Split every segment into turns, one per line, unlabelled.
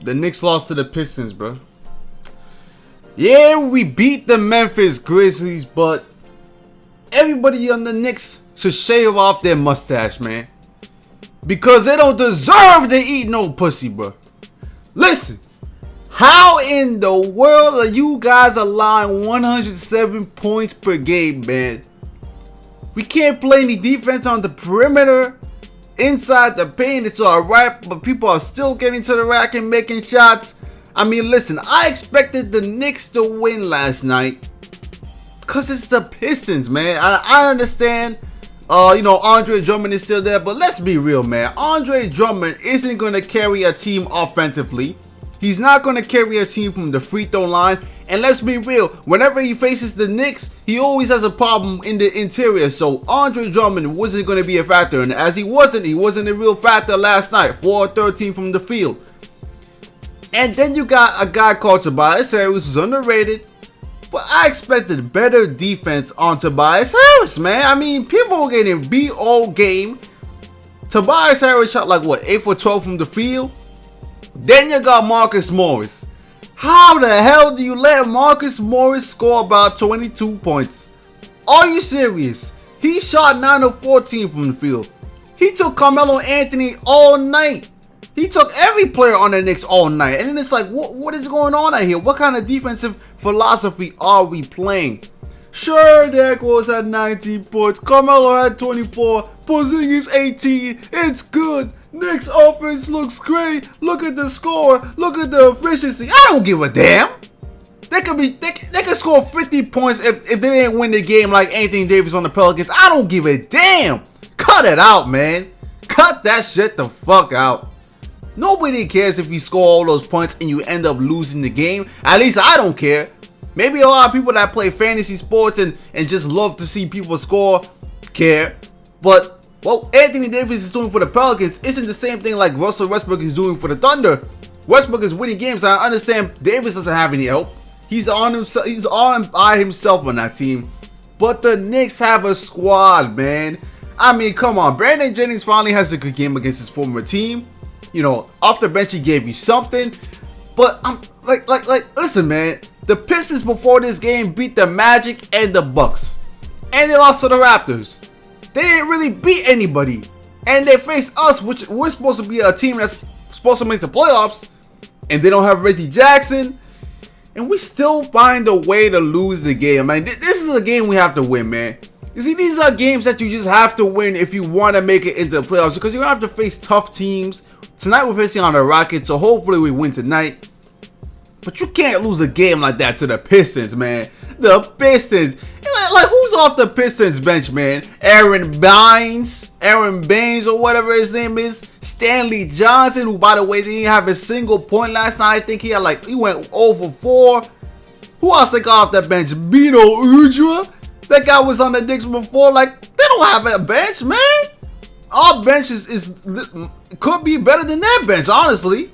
The Knicks lost to the Pistons, bro. Yeah, we beat the Memphis Grizzlies, but everybody on the Knicks should shave off their mustache, man. Because they don't deserve to eat no pussy, bro. Listen, how in the world are you guys allowing 107 points per game, man? We can't play any defense on the perimeter. Inside the paint, it's alright, but people are still getting to the rack and making shots. I mean, listen, I expected the Knicks to win last night because it's the Pistons, man. I understand, Andre Drummond is still there, but let's be real, man. Andre Drummond isn't going to carry a team offensively. He's not going to carry a team from the free throw line. And let's be real, whenever he faces the Knicks, he always has a problem in the interior. So Andre Drummond wasn't going to be a factor. And as he wasn't a real factor last night. 4-13 from the field. And then you got a guy called Tobias Harris, who's underrated. But I expected better defense on Tobias Harris, man. I mean, people were getting beat all game. Tobias Harris shot like, what, 8 for 12 from the field? Then you got Marcus Morris. How the hell do you let Marcus Morris score about 22 points? Are you serious? He shot 9 of 14 from the field. He took Carmelo Anthony all night. He took every player on the Knicks all night. And then it's like, what is going on out here? What kind of defensive philosophy are we playing? Sure, Derrick Rose had 19 points. Carmelo had 24. Porzingis 18. It's good. Knicks offense looks great. Look at the score. Look at the efficiency. I don't give a damn. They could score 50 points if they didn't win the game like Anthony Davis on the Pelicans. I don't give a damn. Cut it out, man. Cut that shit the fuck out. Nobody cares if you score all those points and you end up losing the game. At least I don't care. Maybe a lot of people that play fantasy sports and just love to see people score care. But what Anthony Davis is doing for the Pelicans isn't the same thing like Russell Westbrook is doing for the Thunder. Westbrook is winning games. I understand Davis doesn't have any help. He's on himself. He's on by himself on that team. But the Knicks have a squad, man. I mean, come on. Brandon Jennings finally has a good game against his former team. You know, off the bench he gave you something. But I'm listen, man. The Pistons before this game beat the Magic and the Bucks, and they lost to the Raptors. They didn't really beat anybody, and they faced us, which we're supposed to be a team that's supposed to make the playoffs, and they don't have Reggie Jackson, and we still find a way to lose the game. Man, this is a game we have to win, man. You see, these are games that you just have to win if you want to make it into the playoffs, because you have to face tough teams. Tonight we're facing on the Rockets, so hopefully we win tonight. But you can't lose a game like that to the Pistons, man. The Pistons. Like, who's off the Pistons bench, man? Aaron Baines, or whatever his name is. Stanley Johnson, who, by the way, didn't have a single point last night. I think he went 0 for 4. Who else they got off that bench? Bino Udrih. That guy was on the Knicks before. Like, they don't have a bench, man. Our bench could be better than their bench, honestly.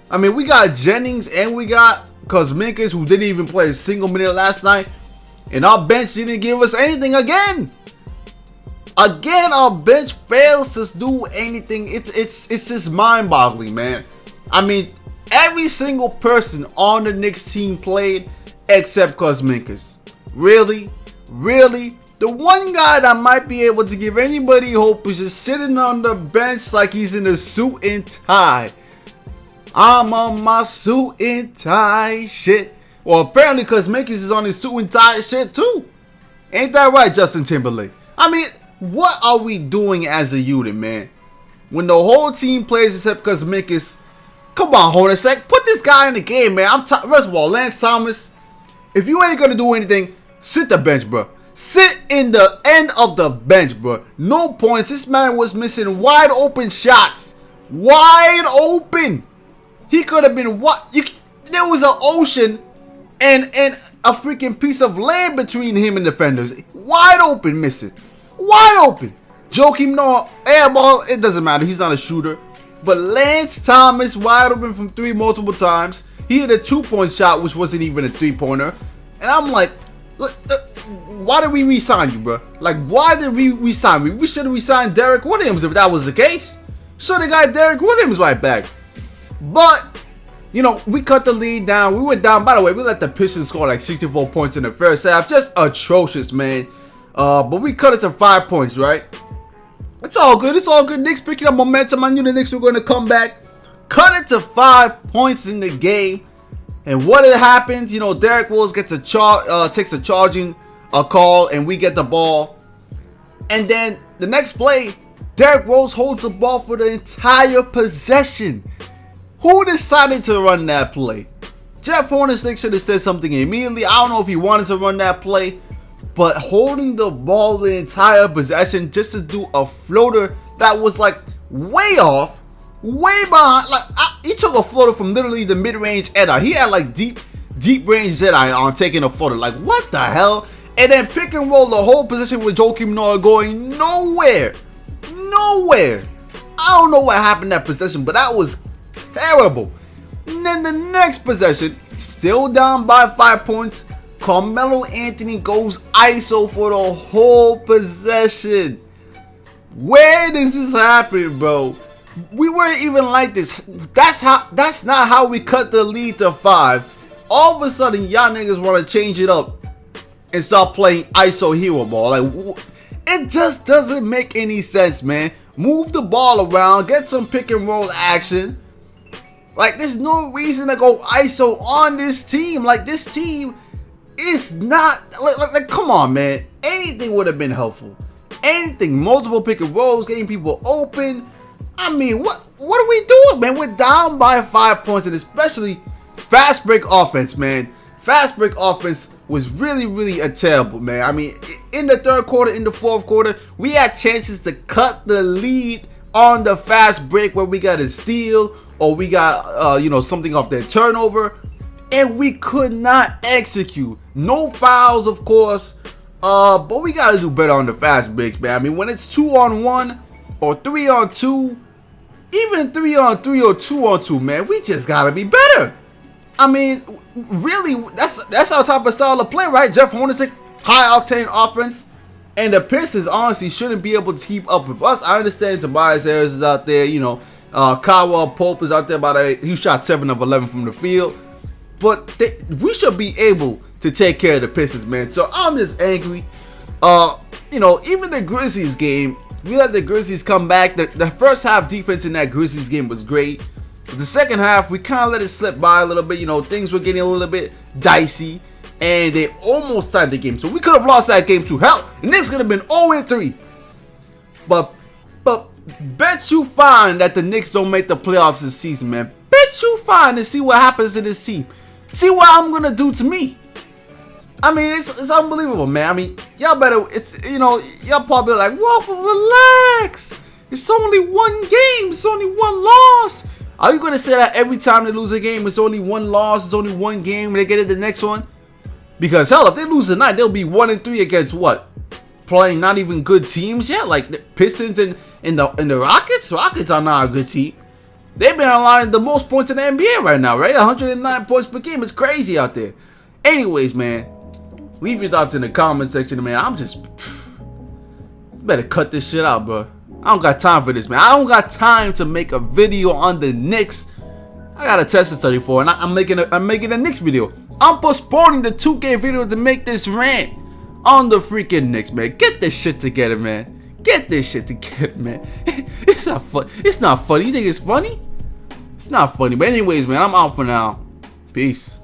I mean, we got Jennings and we got Kuzminkas, who didn't even play a single minute last night. And our bench didn't give us anything again. Again, our bench fails to do anything. It's just mind-boggling, man. I mean, every single person on the Knicks team played except Kuzminkas. Really? Really? The one guy that might be able to give anybody hope is just sitting on the bench like he's in a suit and tie. I'm on my suit and tie shit. Well, apparently Kuzminkas is on his suit and tie shit too. Ain't that right, Justin Timberlake? I mean, what are we doing as a unit, man? When the whole team plays except Kuzminkas, come on, hold a sec. Put this guy in the game, man. First of all, Lance Thomas, if you ain't gonna do anything, sit the bench, bro. Sit in the end of the bench, bro. No points. This man was missing wide open shots. Wide open. He could have been there was an ocean and a freaking piece of land between him and defenders. Wide open, missing. Wide open. Joakim Noah, air ball, it doesn't matter. He's not a shooter. But Lance Thomas, wide open from 3 multiple times. He hit a 2-point shot, which wasn't even a 3-pointer. And I'm like, look, why did we re-sign you, bro? Like, why did we re-sign you? We should have re-signed Derrick Williams if that was the case. Should have got Derrick Williams right back. But You know, we cut the lead down. We went down. By the way, we let the Pistons score like 64 points in the first half. Just atrocious, man. But we cut it to 5 points, right? It's all good. It's all good. Knicks picking up momentum. I knew the Knicks were going to come back. Cut it to 5 points in the game. And what happens, you know, Derrick Rose gets takes a charging call, and we get the ball. And then the next play, Derrick Rose holds the ball for the entire possession. Who decided to run that play? Jeff Hornacek should have said something immediately. I don't know if he wanted to run that play, but holding the ball the entire possession just to do a floater that was like way off, way behind. Like he took a floater from literally the mid-range Jedi. He had like deep range Jedi on taking a floater. Like what the hell? And then pick and roll the whole position with Joakim Noah going nowhere. I don't know what happened that possession, but that was terrible. And then the next possession, still down by 5 points, Carmelo Anthony goes ISO for the whole possession. Where does this happen, bro? We weren't even like this. That's not how we cut the lead to 5. All of a sudden, y'all niggas want to change it up and start playing ISO hero ball. Like, it just doesn't make any sense, man. Move the ball around, get some pick and roll action. Like, there's no reason to go ISO on this team. Like, this team is not like come on, man. Anything would have been helpful. Anything, multiple pick and rolls, getting people open. I mean, what are we doing, man? We're down by 5 points, and especially fast break offense, man. Fast break offense was really a terrible, man. I mean, in the third quarter, in the fourth quarter, we had chances to cut the lead on the fast break where we got a steal or we got you know, something off their turnover, and we could not execute. No fouls, of course, but we gotta do better on the fast breaks, man. I mean, when it's 2-on-1 or 3-on-2, even 3-on-3 or 2-on-2, man, we just gotta be better. I mean, really, that's our type of style of play, right? Jeff Hornacek, high octane offense, and the Pistons honestly shouldn't be able to keep up with us. I understand Tobias Harris is out there, you know, Caldwell Pope is out there, by the way. He shot 7 of 11 from the field, but we should be able to take care of the Pistons, man. So I'm just angry. You know, even the Grizzlies game, we let the Grizzlies come back. The first half defense in that Grizzlies game was great. The second half, we kind of let it slip by a little bit. You know, things were getting a little bit dicey, and they almost tied the game. So we could have lost that game too. Hell, the Knicks could have been 0-3. But bet you find that the Knicks don't make the playoffs this season, man. Bet you find and see what happens to this team. See what I'm gonna do to me. I mean, it's unbelievable, man. I mean, y'all better. It's, you know, y'all probably like, Waffle, relax. It's only one game. It's only one loss. Are you going to say that every time they lose a game, it's only one loss, it's only one game, and they get it the next one? Because, hell, if they lose tonight, they'll be 1-3 against what? Playing not even good teams yet? Like the Pistons and the Rockets? Rockets are not a good team. They've been allowing the most points in the NBA right now, right? 109 points per game. It's crazy out there. Anyways, man, leave your thoughts in the comment section, man. I'm just... better cut this shit out, bro. I don't got time for this, man. I don't got time to make a video on the Knicks. I got a test to study for, and I'm making a Knicks video. I'm postponing the 2K video to make this rant on the freaking Knicks, man. Get this shit together, man. Get this shit together, man. It's not fun. It's not funny. You think it's funny? It's not funny. But anyways, man, I'm out for now. Peace.